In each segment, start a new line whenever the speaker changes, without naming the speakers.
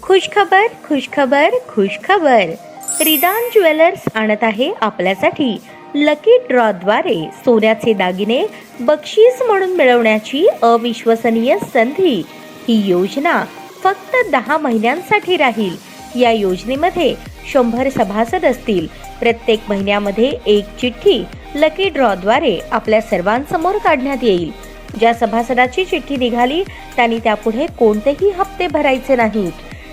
खुशखबर खुशखबर खुशखबर. रिदान jewellers आणत आहे आपल्यासाठी लकी ड्रॉद्वारे सोन्याचे दागिने बक्षीस म्हणून मिळवण्याची अविश्वसनीय संधी. ही योजना फक्त 10 महिन्यांसाठी राहील. या योजनेमध्ये 100 सभासद असतील. प्रत्येक महिन्यामध्ये एक चिठ्ठी लकी ड्रॉद्वारे आपल्या सर्वांसमोर काढण्यात येईल. ज्या सभासदाची चिठ्ठी निघाली त्यांनी त्यापुढे कोणतेही हप्ते भरायचे नाहीत.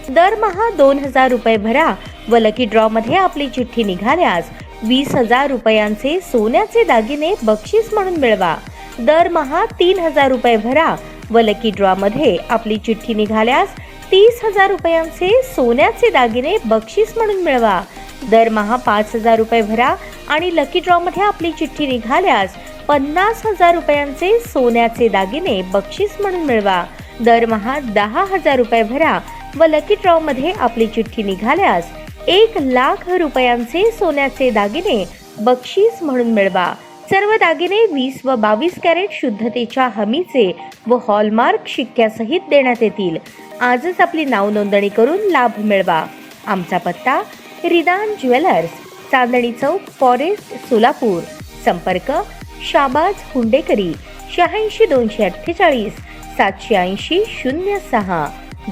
दरमहा 2000 रुपये भरा व लकी ड्रॉ मध्ये आपली चिठ्ठी निघाल्यास 20,000 रुपयांचे सोन्याचे दागिने बक्षीस म्हणून मिळवा. दरमहा 3000 रुपये भरा व लकी ड्रॉ मध्ये आपली चिठ्ठी निघाल्यास 30,000 रुपयांचे सोन्याचे दागिने बक्षीस म्हणून मिळवा. दरमहा 5000 रुपये भरा आणि लकी ड्रॉ मध्ये आपली चिठ्ठी निघाल्यास 50,000 रुपयांचे सोन्याचे दागिने बक्षीस म्हणून मिळवा. दरमहा 10,000 रुपये भरा व लकी ड्रॉ मध्ये आपली चिठ्ठी निघाल्यास 1,00,000 रुपयांचे सोन्याचे दागिने बक्षीस म्हणून मिळवा. सर्व दागिने 20 व 22 कॅरेट शुद्धतेच्या हमीचे व हॉलमार्क शिक्क्यासहित देण्यात येतील. आजच आपली नाव नोंदणी करून लाभ मिळवा. आमचा पत्ता रिदान ज्वेलर्स, चांदणी चौक, फॉरेस्ट, सोलापूर. संपर्क शाबाज हुंडेकरी 86 248 780 06.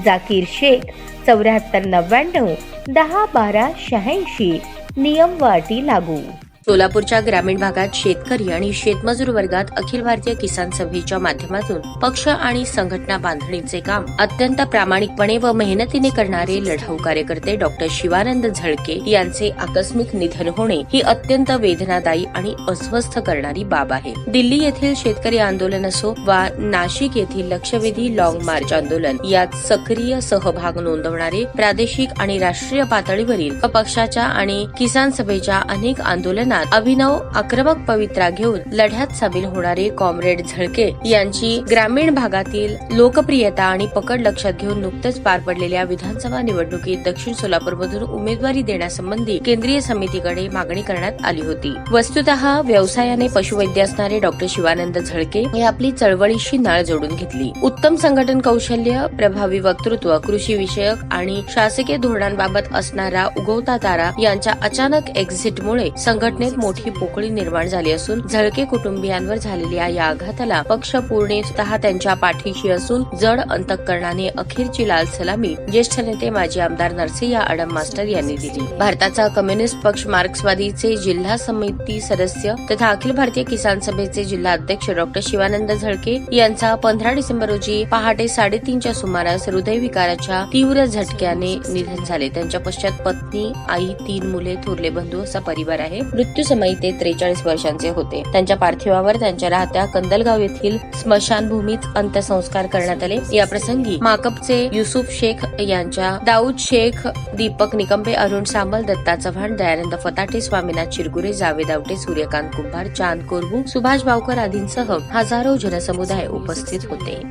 जाकीर शेख 74 99 10 12 86. नियम व अटी लागू.
सोलापूरच्या ग्रामीण भागात शेतकरी आणि शेतमजूर वर्गात अखिल भारतीय किसान सभेच्या माध्यमातून पक्ष आणि संघटना बांधणीचे काम अत्यंत प्रामाणिकपणे व मेहनतीने करणारे लढाऊ कार्यकर्ते डॉक्टर शिवानंद झळके यांचे आकस्मिक निधन होणे ही अत्यंत वेदनादायी आणि अस्वस्थ करणारी बाब आहे. दिल्ली येथील शेतकरी आंदोलन असो वा नाशिक येथील लक्षवेधी लॉंग मार्च आंदोलन यात सक्रिय सहभाग नोंदवणारे प्रादेशिक आणि राष्ट्रीय पातळीवरील पक्षाच्या आणि किसान सभेच्या अनेक आंदोलनात अभिनव आक्रमक पवित्रा घेऊन लढ्यात सामील होणारे कॉम्रेड झळके यांची ग्रामीण भागातील लोकप्रियता आणि पकड लक्षात घेऊन नुकतेच पार पडलेल्या विधानसभा निवडणुकीत दक्षिण सोलापूरमधून उमेदवारी देण्यासंबंधी केंद्रीय समितीकडे मागणी करण्यात आली होती. वस्तुतः व्यवसायाने पशुवैद्य असणारे डॉक्टर शिवानंद झळके हे आपली चळवळीशी नाळ जोडून घेतली. उत्तम संघटन कौशल्य, प्रभावी वक्तृत्व, कृषी विषयक आणि शासकीय धोरणांबाबत असणारा उगवता तारा यांच्या अचानक एक्झिटमुळे संघटनेत मोठी पोकळी निर्माण झाली असून झळके कुटुंबियांवर झालेल्या या आघाताला पक्ष पूर्णतः त्यांच्या पाठीशी असून जड अंतःकरणाने अखेरची लाल सलामी ज्येष्ठ नेते माजी आमदार नरसिंह आडम मास्टर यांनी दिली. भारताचा कम्युनिस्ट पक्ष मार्क्सवादीचे जिल्हा समिती सदस्य तथा अखिल भारतीय किसान सभेचे जिल्हा अध्यक्ष डॉक्टर शिवानंद झळके यांचा 15 डिसेंबर रोजी पहाटे 3:30च्या सुमारास हृदयविकाराच्या तीव्र झटक्याने निधन झाले. त्यांच्या पश्चात पत्नी, आई, 3 मुले, थोरले बंधू असा परिवार आहे. मृत्यूसमयी ते 43 वर्षांचे होते. त्यांच्या पार्थिवावर त्यांच्या राहत्या कंदलगाव येथील स्मशानभूमीत अंत्यसंस्कार करण्यात आले. या प्रसंगी माकपचे युसुफ शेख यांच्या, दाऊद शेख, दीपक निकंबे, अरुण सामल, दत्ता चव्हाण, दयानंद फताटे, स्वामीनाथ चिरगुरे, जावेद आवटे, सूर्यकांत कुंभार, चांद कोरबू, सुभाष भावकर आदींसह हजारो जनसमुदाय उपस्थित होते.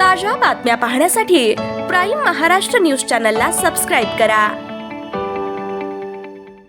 ताज्या बातम्या पाहण्यासाठी प्राईम महाराष्ट्र न्यूज चॅनलला सबस्क्राईब करा.